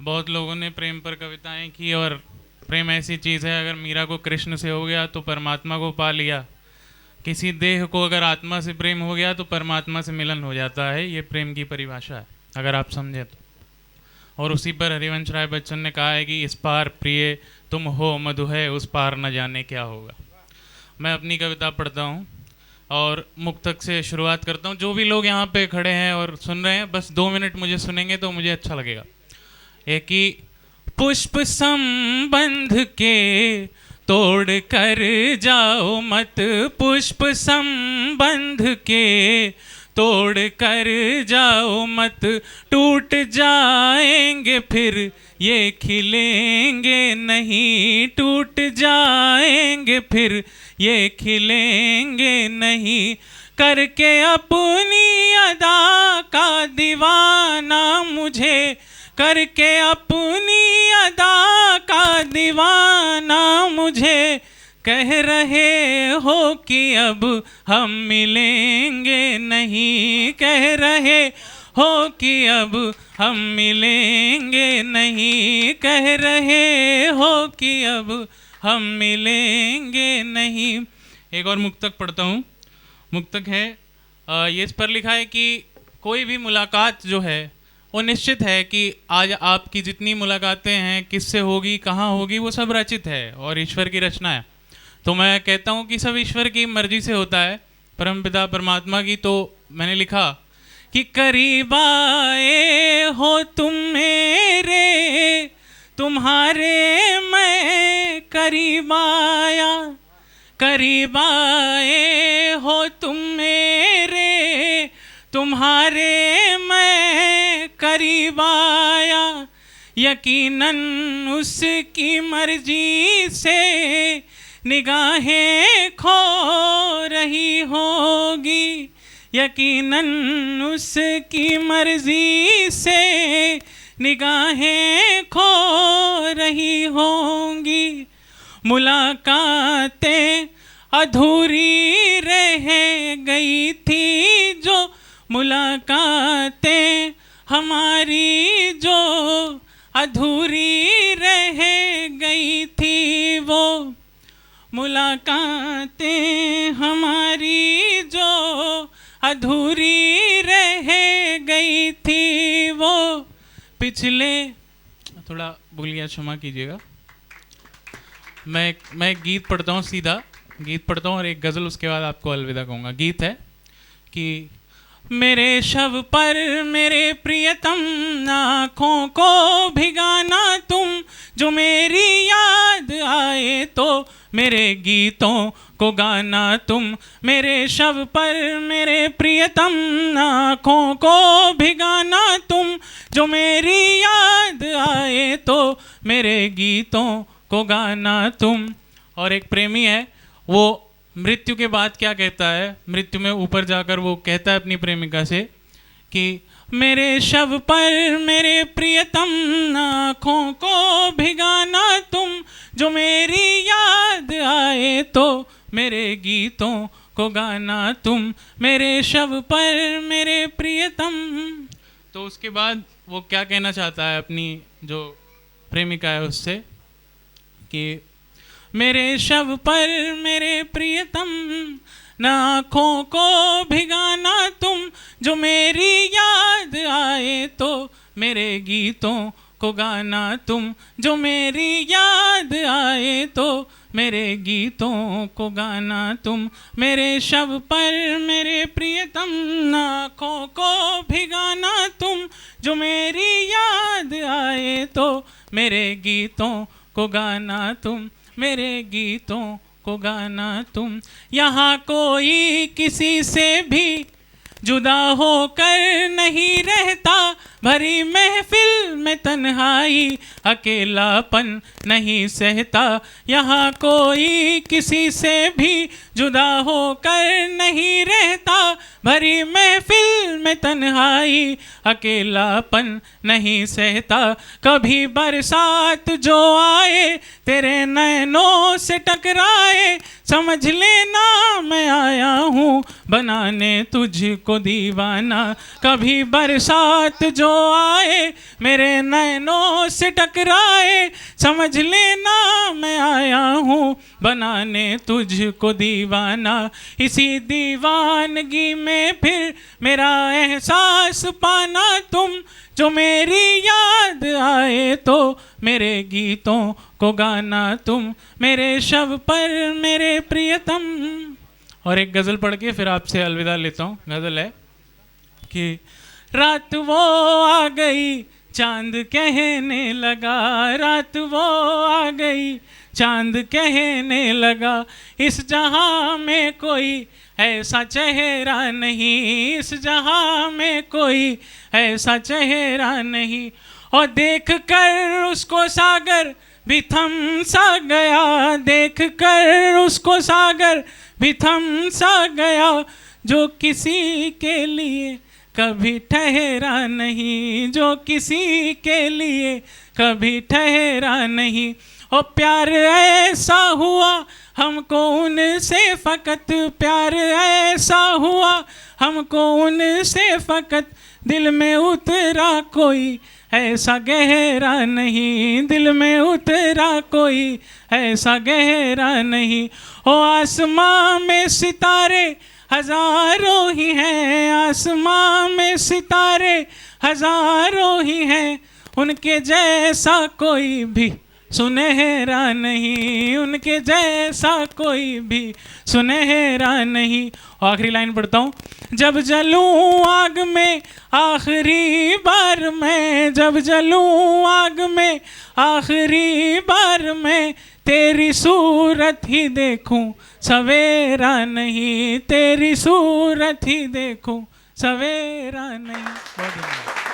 बहुत लोगों ने प्रेम पर कविताएं की और प्रेम ऐसी चीज़ है, अगर मीरा को कृष्ण से हो गया तो परमात्मा को पा लिया। किसी देह को अगर आत्मा से प्रेम हो गया तो परमात्मा से मिलन हो जाता है। ये प्रेम की परिभाषा है, अगर आप समझे तो। और उसी पर हरिवंश राय बच्चन ने कहा है कि इस पार प्रिय तुम हो मधु है, उस पार न जाने क्या होगा। मैं अपनी कविता पढ़ता हूँ और मुक्तक से शुरुआत करता हूँ। जो भी लोग यहाँ पे खड़े हैं और सुन रहे हैं, बस 2 मिनट मुझे सुनेंगे तो मुझे अच्छा लगेगा। एक ही पुष्प संबंध के तोड़ कर जाओ मत, पुष्प संबंध के तोड़ कर जाओ मत, टूट जाएंगे फिर ये खिलेंगे नहीं, टूट जाएंगे फिर ये खिलेंगे नहीं। करके अपनी अदा का दीवाना मुझे, करके अपनी अदा का दीवाना मुझे कह रहे हो कि अब हम मिलेंगे नहीं, कह रहे हो कि अब हम मिलेंगे नहीं, कह रहे हो कि अब हम मिलेंगे नहीं। एक और मुक्तक पढ़ता हूँ। मुक्तक है ये इस पर लिखा है कि कोई भी मुलाकात जो है वो निश्चित है कि आज आपकी जितनी मुलाकातें हैं किससे होगी, कहाँ होगी, वो सब रचित है और ईश्वर की रचना है। तो मैं कहता हूँ कि सब ईश्वर की मर्जी से होता है, परमपिता परमात्मा की। तो मैंने लिखा कि करीब आए हो तुम मेरे, तुम्हारे मैं करीब आया, करीब आए हो तुम मेरे, तुम्हारे मैं करीब आया। यकीनन उसकी मर्जी से निगाहें खो रही होगी, यकीनन उसकी मर्जी से निगाहें खो रही होंगी। मुलाकातें अधूरी रह गई थी जो, मुलाकातें हमारी जो अधूरी रह गई थी, वो मुलाकातें हमारी जो अधूरी रह गई थी, वो पिछले, थोड़ा भूल गया, क्षमा कीजिएगा। मैं गीत पढ़ता हूँ, सीधा गीत पढ़ता हूँ और एक गज़ल उसके बाद आपको अलविदा कहूँगा। गीत है कि मेरे शव पर मेरे प्रियतम आँखों को भिगाना तुम, जो मेरी याद आए तो मेरे गीतों को गाना तुम। मेरे शव पर मेरे प्रियतम आँखों को भिगाना तुम, जो मेरी याद आए तो मेरे गीतों को गाना तुम। और एक प्रेमी है, वो मृत्यु के बाद क्या कहता है, मृत्यु में ऊपर जाकर वो कहता है अपनी प्रेमिका से कि मेरे शव पर मेरे प्रियतम आँखों को भिगाना तुम, जो मेरी याद आए तो मेरे गीतों को गाना तुम। मेरे शव पर मेरे प्रियतम। तो उसके बाद वो क्या कहना चाहता है अपनी जो प्रेमिका है उससे कि मेरे शव पर मेरे प्रियतम आँखों को भिगाना तुम, जो मेरी याद आए तो मेरे गीतों को गाना तुम, जो मेरी याद आए तो मेरे गीतों को गाना तुम। मेरे शव पर मेरे प्रियतम आँखों को भिगाना तुम, जो मेरी याद आए तो मेरे गीतों को गाना तुम, मेरे गीतों को गाना तुम। यहाँ कोई किसी से भी जुदा होकर नहीं रहता, भरी महफिल में तन्हाई अकेलापन नहीं सहता। यहाँ कोई किसी से भी जुदा होकर नहीं रहता, भरी महफिल में तन्हाई अकेलापन नहीं सहता। कभी बरसात जो आए तेरे नैनों से टकराए, समझ लेना मैं आया हूँ बनाने तुझको दीवाना। कभी बरसात जो आए मेरे नैनों से टकराए, समझ लेना मैं आया हूँ बनाने तुझको दीवाना। इसी दीवानगी में फिर मेरा एहसास पाना तुम, जो मेरी याद आए तो मेरे गीतों को गाना तुम, मेरे शव पर मेरे प्रियतम। और एक गज़ल पढ़ के फिर आपसे अलविदा लेता हूँ। गज़ल है कि रात वो आ गई चांद कहने लगा, रात वो आ गई चांद कहने लगा, इस जहां में कोई ऐसा चेहरा नहीं, इस जहां में कोई ऐसा चेहरा नहीं। और देख कर उसको सागर भी थम सा गया, देख कर उसको सागर भी थम सा गया, जो किसी के लिए कभी ठहरा नहीं, जो किसी के लिए कभी ठहरा नहीं। और प्यार ऐसा हुआ हमको उनसे फ़कत, प्यार ऐसा हुआ हमको उनसे फ़कत, दिल में उतरा कोई ऐसा गहरा नहीं, दिल में उतरा कोई ऐसा गहरा नहीं। ओ आसमां में सितारे हजारों ही हैं, आसमां में सितारे हजारों ही हैं, उनके जैसा कोई भी सुनहरा नहीं, उनके जैसा कोई भी सुनहरा नहीं। आखिरी लाइन पढ़ता हूँ। जब जलूं आग में आखिरी बार मैं, जब जलूं आग में आखिरी बार मैं, तेरी सूरत ही देखूं सवेरा नहीं, तेरी सूरत ही देखूं सवेरा नहीं। बहुत धन्यवाद।